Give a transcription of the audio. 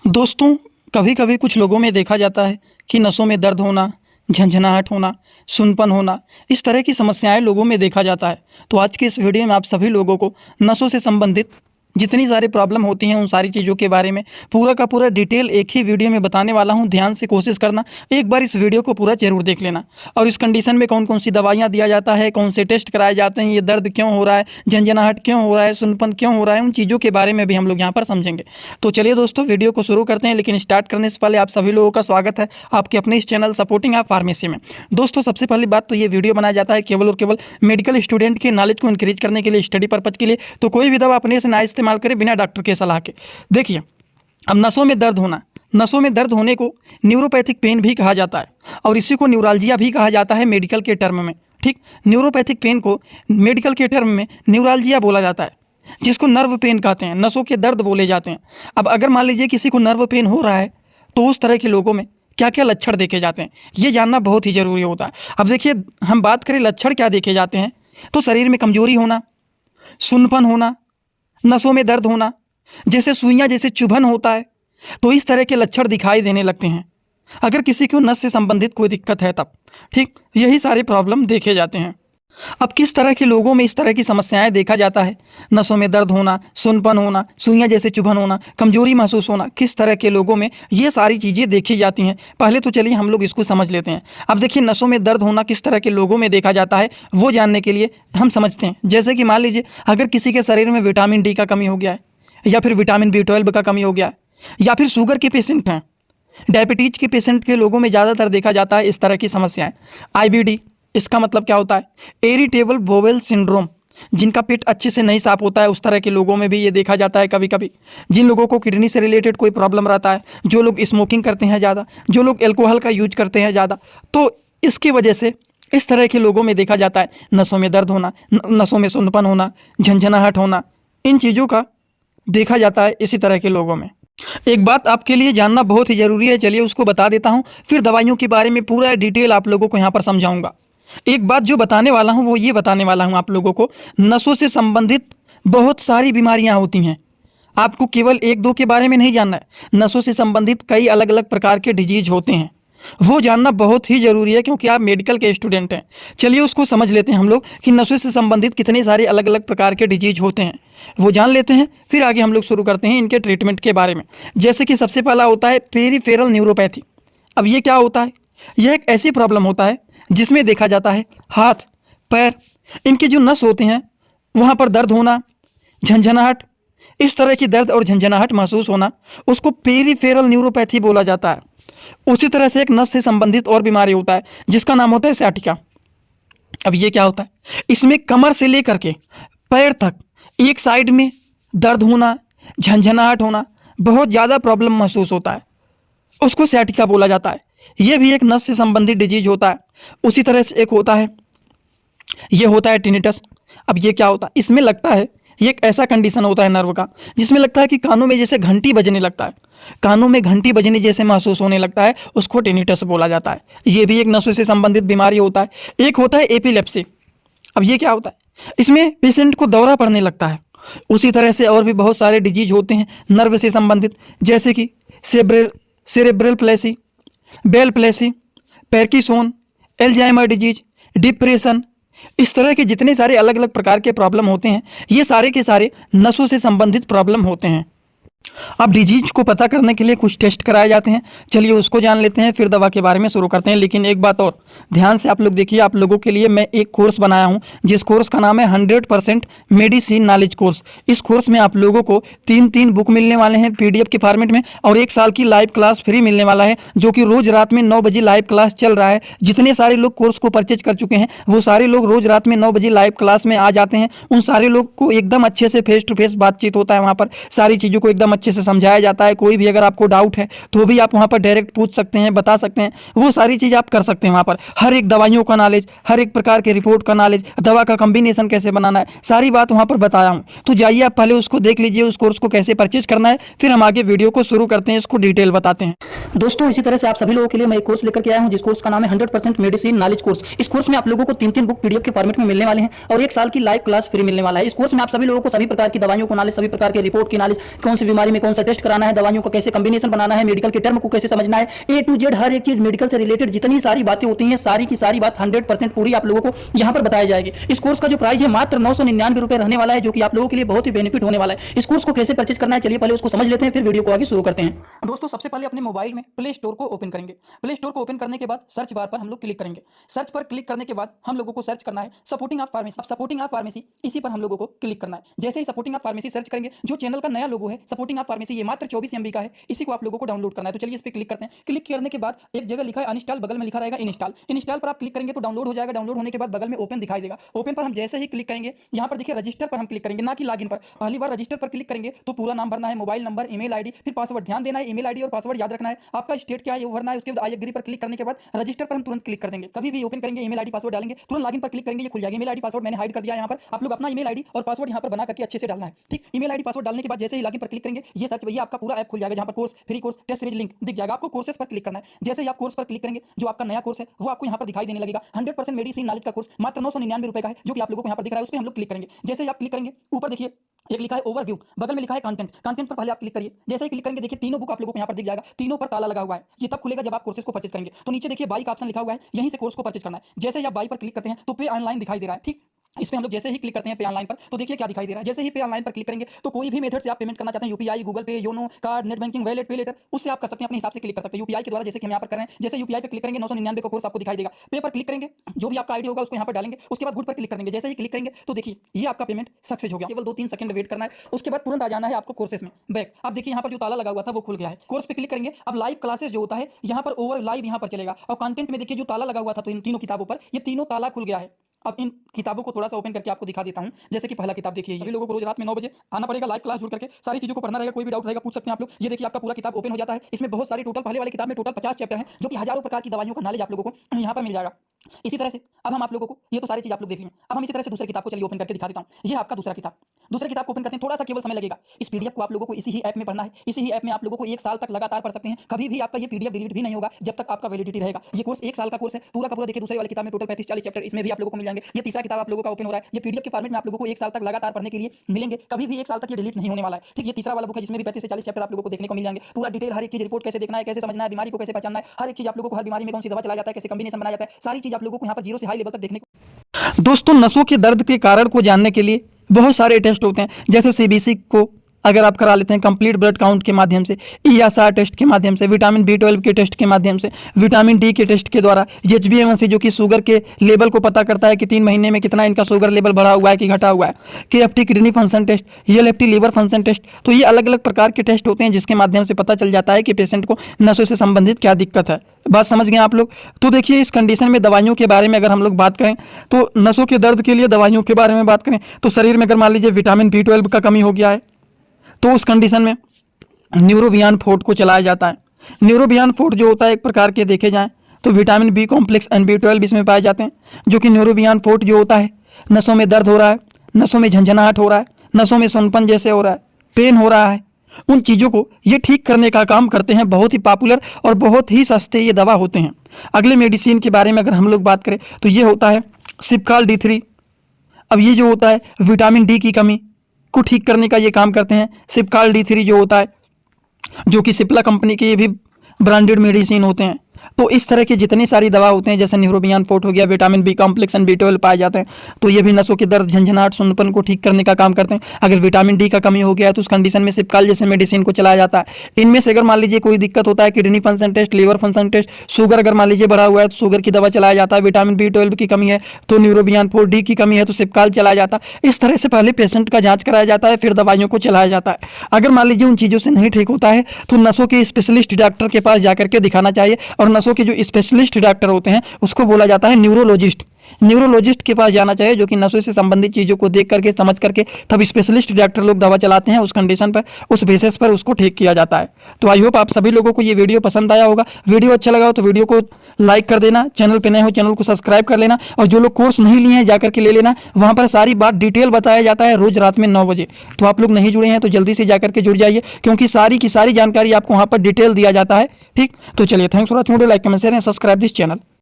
दोस्तों, कभी कभी कुछ लोगों में देखा जाता है कि नसों में दर्द होना, झंझनाहट होना, सुनपन होना, इस तरह की समस्याएं लोगों में देखा जाता है। तो आज के इस वीडियो में आप सभी लोगों को नसों से संबंधित जितनी सारी प्रॉब्लम होती हैं उन सारी चीज़ों के बारे में पूरा का पूरा डिटेल एक ही वीडियो में बताने वाला हूं। ध्यान से कोशिश करना, एक बार इस वीडियो को पूरा जरूर देख लेना। और इस कंडीशन में कौन कौन सी दवाइयाँ दिया जाता है, कौन से टेस्ट कराए जाते हैं, ये दर्द क्यों हो रहा है, झंझनाहट क्यों हो रहा है, सुनपन क्यों हो रहा है, उन चीज़ों के बारे में भी हम लोग यहाँ पर समझेंगे। तो चलिए दोस्तों, वीडियो को शुरू करते हैं। लेकिन स्टार्ट करने से पहले आप सभी लोगों का स्वागत है आपके अपने इस चैनल सपोर्टिंग आप फार्मेसी में। दोस्तों, सबसे पहली बात तो ये वीडियो बनाया जाता है केवल और केवल मेडिकल स्टूडेंट के नॉलेज को इंक्रीज करने के लिए, स्टडी पर्पज के लिए। तो कोई भी दवा अपने से ना इस्तेमाल करें बिना डॉक्टर के सलाह के। देखिए, अब नसों में दर्द होना, नसों में दर्द होने को न्यूरोपैथिक पेन भी कहा जाता है और इसी को न्यूरालजिया भी कहा जाता है मेडिकल के टर्म में। ठीक, न्यूरोपैथिक पेन को मेडिकल के टर्म में न्यूरालजिया बोला जाता है, जिसको नर्व पेन कहते हैं, नसों के दर्द बोले जाते हैं। अब अगर मान लीजिए किसी को नर्व पेन हो रहा है तो उस तरह के लोगों में क्या क्या लक्षण देखे जाते हैं, ये जानना बहुत ही ज़रूरी होता है। अब देखिए, हम बात करें लक्षण क्या देखे जाते हैं, तो शरीर में कमजोरी होना, सुन्नपन होना, नसों में दर्द होना, जैसे सुइयां जैसे चुभन होता है, तो इस तरह के लक्षण दिखाई देने लगते हैं अगर किसी को नस से संबंधित कोई दिक्कत है तब। ठीक, यही सारे प्रॉब्लम देखे जाते हैं। अब किस तरह के लोगों में इस तरह की समस्याएं देखा जाता है, नसों में दर्द होना, सुनपन होना, सुइयां जैसे चुभन होना, कमजोरी महसूस होना, किस तरह के लोगों में ये सारी चीज़ें देखी जाती हैं। पहले तो चलिए हम लोग इसको समझ लेते हैं। अब देखिए, नसों में दर्द होना किस तरह के लोगों में देखा जाता है वो जानने के लिए हम समझते हैं। जैसे कि मान लीजिए अगर किसी के शरीर में विटामिन डी का कमी हो गया है, या फिर विटामिन B12 का कमी हो गया है, या फिर शुगर के पेशेंट हैं, डायबिटीज के पेशेंट के लोगों में ज़्यादातर देखा जाता है इस तरह की समस्याएं। IBD, इसका मतलब क्या होता है, इरिटेबल बोवेल सिंड्रोम, जिनका पेट अच्छे से नहीं साफ होता है उस तरह के लोगों में भी ये देखा जाता है। कभी कभी जिन लोगों को किडनी से रिलेटेड कोई प्रॉब्लम रहता है, जो लोग स्मोकिंग करते हैं ज़्यादा, जो लोग एल्कोहल का यूज करते हैं ज़्यादा, तो इसकी वजह से इस तरह के लोगों में देखा जाता है नसों में दर्द होना, नसों में सुन्नपन होना, झंझनाहट होना, इन चीज़ों का देखा जाता है इसी तरह के लोगों में। एक बात आपके लिए जानना बहुत ही ज़रूरी है, चलिए उसको बता देता हूँ, फिर दवाइयों के बारे में पूरा डिटेल आप लोगों को यहाँ पर समझाऊंगा। एक बात जो बताने वाला हूँ वो ये बताने वाला हूँ आप लोगों को, नसों से संबंधित बहुत सारी बीमारियाँ होती हैं। आपको केवल एक दो के बारे में नहीं जानना है, नसों से संबंधित कई अलग अलग प्रकार के डिजीज होते हैं, वो जानना बहुत ही ज़रूरी है क्योंकि आप मेडिकल के स्टूडेंट हैं। चलिए उसको समझ लेते हैं हम लोग कि नसों से संबंधित कितने सारे अलग अलग प्रकार के डिजीज होते हैं, वो जान लेते हैं, फिर आगे हम लोग शुरू करते हैं इनके ट्रीटमेंट के बारे में। जैसे कि सबसे पहला होता है पेरिफेरल न्यूरोपैथी। अब ये क्या होता है, यह एक ऐसी प्रॉब्लम होता है जिसमें देखा जाता है हाथ, पैर, इनके जो नस होते हैं वहाँ पर दर्द होना, झंझनाहट, इस तरह की दर्द और झंझनाहट महसूस होना, उसको पेरिफेरल न्यूरोपैथी बोला जाता है। उसी तरह से एक नस से संबंधित और बीमारी होता है जिसका नाम होता है सciatica। अब ये क्या होता है, इसमें कमर से लेकर के पैर तक एक साइड में दर्द होना, झंझनाहट होना, बहुत ज़्यादा प्रॉब्लम महसूस होता है, उसको sciatica बोला जाता है। ये भी एक नस से संबंधित डिजीज होता है। उसी तरह से एक होता है, ये होता है टिनिटस। अब ये क्या होता है, इसमें लगता है, ये एक ऐसा कंडीशन होता है नर्व का जिसमें लगता है कि कानों में जैसे घंटी बजने लगता है, कानों में घंटी बजने जैसे महसूस होने लगता है, उसको टिनिटस बोला जाता है। ये भी एक नसों से संबंधित बीमारी होता है। एक होता है एपिलेप्सी। अब ये क्या होता है, इसमें पेशेंट को दौरा पड़ने लगता है। उसी तरह से और भी बहुत सारे डिजीज होते हैं नर्व से संबंधित, जैसे कि cerebral palsy, Bell's palsy, Parkinson, Alzheimer disease, depression, इस तरह के जितने सारे अलग अलग प्रकार के प्रॉब्लम होते हैं ये सारे के सारे नसों से संबंधित प्रॉब्लम होते हैं। अब डिजीज को पता करने के लिए कुछ टेस्ट कराए जाते हैं, चलिए उसको जान लेते हैं, फिर दवा के बारे में शुरू करते हैं। लेकिन एक बात और ध्यान से आप लोग देखिए, आप लोगों के लिए मैं एक कोर्स बनाया हूं जिस कोर्स का नाम है 100% मेडिसिन नॉलेज कोर्स। इस कोर्स में आप लोगों को 3 बुक मिलने वाले हैं PDF के फॉर्मेट में, और 1 साल की लाइव क्लास फ्री मिलने वाला है, जो कि रोज रात में 9 बजे लाइव क्लास चल रहा है। जितने सारे लोग कोर्स को परचेज कर चुके हैं वो सारे लोग रोज रात में 9 बजे लाइव क्लास में आ जाते हैं। उन सारे लोग को एकदम अच्छे से फेस टू फेस बातचीत होता है, वहाँ पर सारी चीज़ों को एकदम अच्छे से समझाया जाता है। कोई भी अगर आपको डाउट है तो भी आप वहाँ पर डायरेक्ट पूछ सकते हैं, बता सकते हैं, वो सारी चीज़ आप कर सकते हैं। वहाँ पर हर एक दवाइयों का नॉलेज, हर एक प्रकार के रिपोर्ट का नॉलेज, दवा का कॉम्बिनेशन कैसे बनाना है, सारी बात वहाँ पर बताया हूँ। तो जाइए आप पहले उसको देख लीजिए, उस कोर्स को कैसे परचेज करना है, फिर हम आगे वीडियो को शुरू करते हैं, इसको डिटेल बताते हैं। दोस्तों, इसी तरह से आप सभी लोगों के लिए मैं एक कोर्स लेकर के आया हूँ जिस कोर्स का नाम है 100% मेडिसिन नॉलेज कोर्स। इस कोर्स में आप लोगों को 3 बुक PDF के फॉर्मेट में मिलने वाले हैं और 1 साल की लाइव क्लास फ्री मिलने वाला है। इस कोर्स में आप सभी लोगों को सभी प्रकार की दवाइयों को नॉलेज, सभी प्रकार के रिपोर्ट की नॉलेज, कौन सी बीमारी बीमारी में कौन सा टेस्ट कराना है, दवाइयों का कैसे कॉम्बिनेशन बनाना है, मेडिकल के टर्म को कैसे समझना है, ए टू जेड हर एक चीज मेडिकल से रिलेटेड जितनी सारी बातें होती हैं सारी की सारी बात 100% पूरी आप लोगों को यहाँ पर बताया जाएगी। इस कोर्स का जो प्राइस है मात्र 999 रुपए रहने वाला है, जो कि आप लोगों के लिए बहुत ही बेनिफिट होने वाला है। इस कोर्स को कैसे परचेज करना है चलिए पहले उसको समझ लेते हैं, फिर वीडियो को आगे शुरू करते हैं। दोस्तों सबसे पहले अपने मोबाइल में प्ले स्टोर को ओपन करेंगे। प्ले स्टोर को ओपन करने के बाद सर्च बार पर हम लोग क्लिक करेंगे। सर्च पर क्लिक करने के बाद हम लोगों को सर्च करना है सपोर्टिंग ऑफ फार्मेसी। अब सपोर्टिंग ऑफ फार्मेसी इसी पर हम लोगों को क्लिक करना है। जैसे ही सपोर्टिंग ऑफ फार्मेसी सर्च करेंगे, जो चैनल का नया लोगो है सपोर्टिंग ऑफ फार्मेसी, ये मात्र 24 MB का है, इसी को आप लोगों को डाउनलोड करना है। तो चलिए इस पर क्लिक करते हैं। क्लिक करने के बाद एक जगह लिखा है अनइंस्टॉल, बगल में लिखा रहेगा इंस्टॉल। इंस्टॉल पर आप क्लिक करेंगे तो डाउनलोड हो जाएगा। डाउनलोड होने के बाद बगल में ओपन दिखाई देगा। ओपन पर हम जैसे ही क्लिक करेंगे, यहाँ पर देखिए रजिस्टर पर हम क्लिक करेंगे, ना कि लॉगिन पर। पहली बार रजिस्टर पर क्लिक करेंगे तो पूरा नाम भरना है, मोबाइल नंबर, ईमेल आईडी, फिर पासवर्ड। ध्यान देना है ईमेल आईडी और पासवर्ड याद रखना है। आपका स्टेट क्या है वो भरना है। उसके बाद आई एग्री पर क्लिक करने के बाद रजिस्टर पर हम तुरंत क्लिक कर देंगे। कभी भी ओपन करेंगे ईमेल आईडी पासवर्ड डालेंगे, तुरंत लॉगिन पर क्लिक करेंगे, ये खुल जाएगा। ईमेल आईडी पासवर्ड मैंने हाइड कर दिया। यहाँ पर आप लोग अपना ईमेल आईडी और पासवर्ड यहाँ पर बना करके अच्छे से डालना है, ठीक। ईमेल आईडी पासवर्ड डालने के बाद जैसे ही लॉगिन पर क्लिक करेंगे, ये सर्च भैया आपका पूरा ऐप खुल जाएगा, जहाँ पर course, free course, test series link दिख जाएगा। आपको कोर्सेस पर क्लिक करना है। जैसे ही आप कोर्स पर क्लिक करेंगे, जो आपका नया कोर्स है वो आपको यहाँ पर दिखाई देने लगेगा। 100% मेडिसिन नॉलेज का कोर्स मात्र 999 रुपए का है, जो कि आप लोगों को यहाँ पर दिख रहा है। उस पर हम लोग क्लिक करेंगे। जैसे ही आप क्लिक करेंगे, ऊपर देखिए एक लिखा है ओवरव्यू, बगल में लिखा है कंटेंट। कंटेंट पर पहले आप क्लिक करिए। जैसे ही क्लिक करेंगे देखिए तीनों बुक आप लोगों को यहाँ पर दिख जाएगा। तीनों पर ताला लगा हुआ है। ये तब खुलेगा जब आप कोर्सेज को परचेज करेंगे। तो नीचे देखिए बाई का ऑप्शन लिखा हुआ है, यहीं से कोर्स को परचेज करना है। जैसे ही आप बाई पर क्लिक करते हैं तो पे ऑनलाइन दिखाई दे रहा है, ठीक। इस पे हम लोग जैसे ही क्लिक करते हैं पे ऑनलाइन पर, तो देखिए क्या दिखाई दे रहा है। जैसे ही पे ऑनलाइन पर क्लिक करेंगे तो कोई भी मेथड से आप पेमेंट करना चाहते हैं, यूपीआई, गूगल पे, YONO, card, net banking, wallet, पे लेटर, उससे आप कर सकते हैं। अपने हिसाब से क्लिक कर सकते हैं यूपीआई के द्वारा, जैसे कि हम यहाँ पर कर रहे हैं। जैसे यूपीआई पे क्लिक करेंगे 999 का कोर्स आपको दिखाई देगा। पे पर क्लिक करेंगे, जो भी आपका आईडी होगा उसको यहाँ पर डालेंगे। उसके बाद गुड पर क्लिक करेंगे। जैसे ही क्लिक करेंगे तो देखिए ये आपका पेमेंट सक्सेस हो गया। केवल 2-3 सेकंड वेट करना है, उसके बाद तुरंत आ जाना है आपको कोर्सेज में बैक। अब देखिए यहाँ पर जो ताला लगा हुआ था वो खुल गया है। कोर्स पे क्लिक करेंगे। अब लाइव क्लासेस जो होता है यहाँ पर ओवर लाइव यहाँ पर चलेगा। और कंटेंट में देखिए जो ताला लगा हुआ था तो इन तीनों किताबों पर, ये तीनों ताला खुल गया है। अब इन किताबों को थोड़ा सा ओपन करके आपको दिखा देता हूं। जैसे कि पहला किताब देखिए, ये लोगों को रोज रात में 9 बजे आना पड़ेगा, लाइव क्लास जुड़ करके सारी चीजों को पढ़ना रहेगा। कोई भी डाउट रहेगा पूछ सकते हैं आप लोग। ये देखिए आपका पूरा किताब ओपन हो जाता है। इसमें बहुत सारी टोटल, पहले वाली किताब में टोटल 50 चैप्टर हैं, जो कि हजारों प्रकार की दवाइयों का नॉलेज आप लोगों को यहाँ पर मिल जाएगा। इसी तरह से अब हम आप लोगों को, ये तो सारी चीज आप लोग देख लिए। अब हम इसी तरह से दूसरी किताब को चलिए ओपन करके दिखा देता हूं। ये आपका दूसरा किताब। दूसरी किताब को ओपन करते हैं, थोड़ा सा केवल समय लगेगा। इस पीडीएफ को आप लोगों को इसी ही ऐप में पढ़ना है। इसी ही ऐप में आप लोगों को 1 साल तक लगातार पढ़ सकते हैं। कभी भी आपका ये पीडीएफ डिलीट भी नहीं होगा जब तक आपका वैलिडिटी रहेगा। ये कोर्स 1 साल का कोर्स है पूरा का पूरा। देखिए दूसरी वाली किताब में टोटल 35-40 चैप्टर इसमें भी आप लोगों को मिल जाएंगे। ये तीसरा किताब आप लोगों का ओपन हो रहा है। ये पीडीएफ के फॉर्मेट में आप लोगों को 1 साल तक लगातार पढ़ने के लिए मिलेंगे। कभी भी 1 साल तक ये डिलीट नहीं होने वाला है, ठीक। ये तीसरा वाला बुक है जिसमें भी 35 से 40 चैप्टर आप लोगों को देखने को मिल जाएंगे। पूरा डिटेल हर एक चीज, रिपोर्ट कैसे देखना है, कैसे समझना है, बीमारी को कैसे पहचानना है, हर एक चीज आप लोगों को, हर बीमारी में कौन सी दवा चलाया जाता है, कैसे कॉम्बिनेशन बनाया जाता है, सारी चीज आप लोगों को यहाँ पर जीरो से हाई लेवल तक देखने को। दोस्तों नसों के दर्द के कारण को जानने के लिए बहुत सारे टेस्ट होते हैं। जैसे सीबीसी को अगर आप करा लेते हैं कंप्लीट ब्लड काउंट के माध्यम से, ईएसआर टेस्ट के माध्यम से, विटामिन B12 के टेस्ट के माध्यम से, विटामिन डी के टेस्ट के द्वारा, HbA1c जो कि शुगर के लेवल को पता करता है कि 3 महीने में कितना इनका शुगर लेवल बढ़ा हुआ है कि घटा हुआ है, KFT kidney function test, ELFT liver function test. तो ये अलग अलग प्रकार के टेस्ट होते हैं जिसके माध्यम से पता चल जाता है कि पेशेंट को नसों से संबंधित क्या दिक्कत है। बात समझ गए आप लोग। तो देखिए इस कंडीशन में दवाइयों के बारे में अगर हम लोग बात करें तो नसों के दर्द के लिए दवाइयों के बारे में बात करें तो शरीर में अगर मान लीजिए विटामिन B12 का कमी हो गया है तो उस कंडीशन में न्यूरोबियान फोर्ट को चलाया जाता है। न्यूरोबियान फोर्ट जो होता है एक प्रकार के देखे जाएं तो vitamin B complex and B12 इसमें पाए जाते हैं, जो कि न्यूरोबियान फोर्ट जो होता है, नसों में दर्द हो रहा है, नसों में झंझनाहट हो रहा है, नसों में सुनपन जैसे हो रहा है, पेन हो रहा है, उन चीज़ों को ये ठीक करने का काम करते हैं। बहुत ही पॉपुलर और बहुत ही सस्ते ये दवा होते हैं। अगले मेडिसिन के बारे में अगर हम लोग बात करें तो ये होता है सिप्काल D3। अब ये जो होता है विटामिन डी की कमी को ठीक करने का ये काम करते हैं। सिप्काल D3 जो होता है, जो कि सिप्ला कंपनी के ये भी ब्रांडेड मेडिसिन होते हैं। तो इस तरह की जितनी सारी दवा होते हैं, जैसे न्यूरोबियान फोर्ट हो गया, vitamin B complex and B12 पाए जाते हैं, तो ये भी नसों के दर्द, झंझनाहट, सुनपन को ठीक करने का काम करते हैं। अगर विटामिन D का कमी हो गया है तो उस कंडीशन में सिप्काल जैसे मेडिसिन को चलाया जाता है। इनमें से अगर मान लीजिए कोई दिक्कत होता है, kidney function test, liver function test, sugar अगर मान लीजिए बढ़ा हुआ है तो शुगर की दवा चलाया जाता है। विटामिन B12 की कमी है तो न्यूरोबियान फोर्ट, डी की कमी है तो सिप्काल चलाया जाता है। इस तरह से पहले पेशेंट का जाँच कराया जाता है, फिर दवाइयों को चलाया जाता है। अगर मान लीजिए उन चीज़ों से नहीं ठीक होता है तो नसों के स्पेशलिस्ट डॉक्टर के पास जाकर के दिखाना चाहिए। और नसों के जो स्पेशलिस्ट डॉक्टर होते हैं उसको बोला जाता है न्यूरोलॉजिस्ट। न्यूरोलॉजिस्ट के पास जाना चाहिए, जो कि नसों से संबंधित चीज़ों को देख करके, समझ करके तब स्पेशलिस्ट डॉक्टर लोग दवा चलाते हैं। उस कंडीशन पर, उस बेसिस पर उसको ठीक किया जाता है। तो आई होप आप सभी लोगों को ये वीडियो पसंद आया होगा। वीडियो अच्छा लगा हो तो वीडियो को लाइक कर देना, चैनल पर नए हो चैनल को सब्सक्राइब कर लेना, और जो लोग कोर्स नहीं लिए हैं जाकर के ले लेना। वहाँ पर सारी बात डिटेल बताया जाता है रोज रात में 9 बजे। तो आप लोग नहीं जुड़े हैं तो जल्दी से जाकर के जुड़ जाइए, क्योंकि सारी की सारी जानकारी आपको वहाँ पर डिटेल दिया जाता है, ठीक। तो चलिए, thanks for watching video, like comment share and subscribe this channel.